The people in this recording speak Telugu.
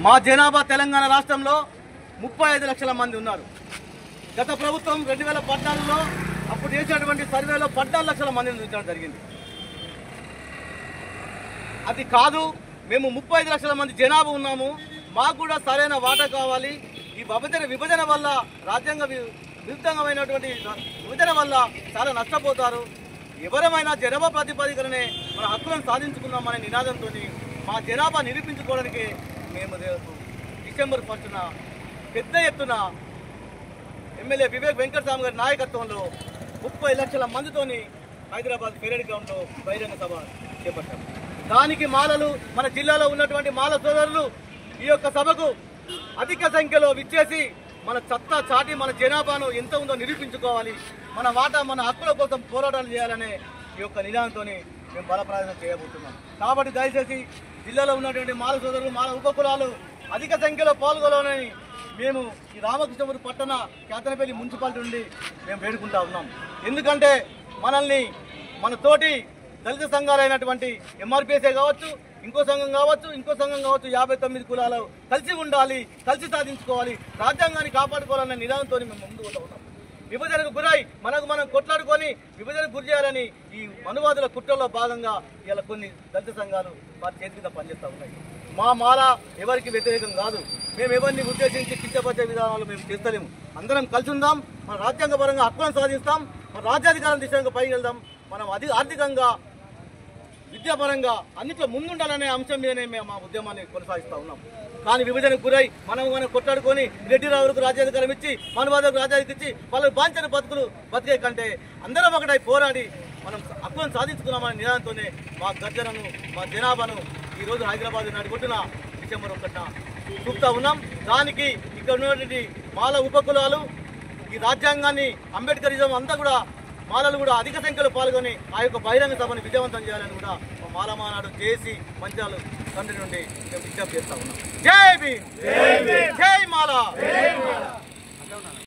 మా జనాభా తెలంగాణ రాష్ట్రంలో 35 లక్షల మంది ఉన్నారు. గత ప్రభుత్వం 2014లో అప్పుడు చేసినటువంటి సర్వేలో 14 లక్షల మందిని చూపించడం జరిగింది. అది కాదు, మేము 35 లక్షల మంది జనాభా ఉన్నాము, మాకు కూడా సరైన వాటా కావాలి. ఈ విభజన వల్ల రాజ్యాంగ విరుద్ధమైనటువంటి విభజన వల్ల చాలా నష్టపోతారు. ఎవరమైనా జనాభా ప్రాతిపదికనే మన హక్కులను సాధించుకుందామనే నినాదంతో మా జనాభా నిరూపించుకోవడానికి మేము డిసెంబర్ 1న పెద్ద ఎత్తున ఎమ్మెల్యే వివేక్ వెంకటస్వామి గారి నాయకత్వంలో 30 లక్షల మందితోని హైదరాబాద్ పెరేడ్ గ్రౌండ్లో బహిరంగ సభ చేపట్టాము. దానికి మాలలు, మన జిల్లాలో ఉన్నటువంటి మాల సోదరులు ఈ యొక్క సభకు అధిక సంఖ్యలో విచ్చేసి మన సత్తా చాటి మన జనాభాను ఎంత ఉందో నిరూపించుకోవాలి, మన వాటా మన హక్కుల కోసం పోరాటాలు చేయాలనే ఈ యొక్క నినాదంతో మేము బలప్రదర్శన చేయబోతున్నాం. కాబట్టి దయచేసి జిల్లాలో ఉన్నటువంటి మాల సోదరులు, మాల ఉపకులాలు అధిక సంఖ్యలో పాల్గొనాలని మేము ఈ రామకృష్ణపురం పట్టణ కేతనపల్లి మున్సిపాలిటీ నుండి మేము వేడుకుంటా ఉన్నాం. ఎందుకంటే మనల్ని మన తోటి దళిత సంఘాలైనటువంటి ఎంఆర్పిఎస్ఏ కావచ్చు, ఇంకో సంఘం కావచ్చు 59 కులాలు కలిసి ఉండాలి, కలిసి సాధించుకోవాలి, రాజ్యాంగాన్ని కాపాడుకోవాలన్న నినాదంతో మేము ముందుకు పోతా ఉన్నాం. విభజనకు గురై మనం కొట్లాడుకొని విభజనకు గురి చేయాలని ఈ మనువాదుల కుట్రలో భాగంగా ఇలా కొన్ని దళిత సంఘాలు వారి చేతి కింద పనిచేస్తూ ఉన్నాయి. మా మాల ఎవరికి వ్యతిరేకం కాదు, మేము ఎవరిని ఉద్దేశించి కించపరిచే విధానాలు మేము చేస్తలేము. అందరం కలిసి ఉందాం, మన రాజ్యాంగపరంగా హక్కులను సాధిస్తాం, మన రాజ్యాధికారం దిశగా పైకి వెళ్దాం, మనం ఆర్థికంగా విద్యాపరంగా అన్నింటిలో ముందుండాలనే అంశం మీదనే మేము మా ఉద్యమాన్ని కొనసాగిస్తూ ఉన్నాం. కానీ విభజనకు గురై మనం కొట్లాడుకొని రెడ్డి రావులకు రాజ్యాధికారం ఇచ్చి మనవాదులకు రాజ్యాధికారం ఇచ్చి వాళ్ళకి బాంఛన బతికే కంటే అందరం ఒకటై పోరాడి మనం హక్కులను సాధించుకున్నామనే నినాదంతోనే మా గర్జనను, మా జనాభాను ఈరోజు హైదరాబాద్ నడుపుతున్న డిసెంబర్ 1న చూపుతా ఉన్నాం. దానికి ఇక్కడ ఉన్నటువంటి మాల ఉపకులాలు, ఈ రాజ్యాంగాన్ని, అంబేద్కరిజం అంతా కూడా మాలలు కూడా అధిక సంఖ్యలో పాల్గొని ఆ యొక్క బహిరంగ సభను విజయవంతం చేయాలని కూడా మాల మానాడు చేసి మంచాల తండ్రి నుండి మేము విజ్ఞప్తి చేస్తా ఉన్నాం. జై భీమ్, జై మాల.